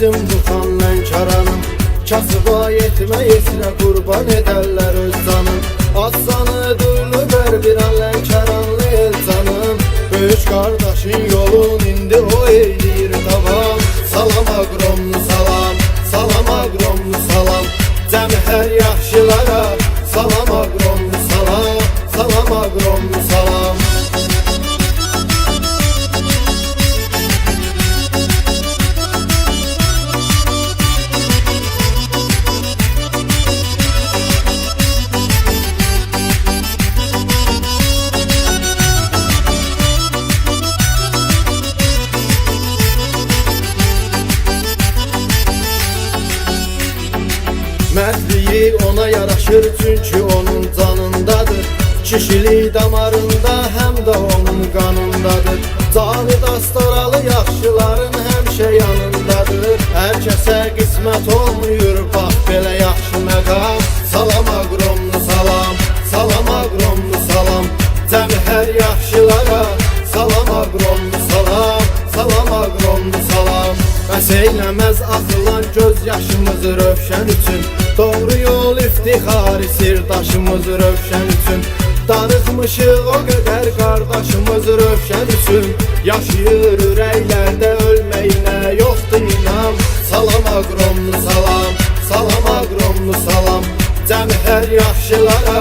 Bacım Duxan Lənkəranım, kasıba yetmə yesrə qurban edərlər öz canım. Aslanı duylu ver bir an Lənkəranlı el canım. Böyük qardaşın yolun indi o eyləyir davam. Salam aqromlu salam, salam aqromlu salam. Cəmi hər yaxşılara salam aqromlu salam, salam aqromlu salam. Mərdliyi ona yaraşır çünkü onun canındadır. Kişilik damarında həm də onun qanındadır. Canı dastaralı yaxşıların həmişə yanındadır. Hər kəsə qismət olmuyor bax belə yaxşı məqam. Salam aqromlu salam, salam aqromlu salam. Cəmi hər yaxşılara salam aqromlu salam, salam aqromlu salam. Bəs eyləməz axılan göz yaşımızı rövşən üçün. Doğru yol iftixari sirdaşımız rövşən üçün. Darıxmışıq o qədər qardaşımız rövşən üçün. Yaşayır ürəklərdə ölməyinə yoxdur inam. Salam aqromlu salam, salam aqromlu salam. Cəmi hər yaxşılara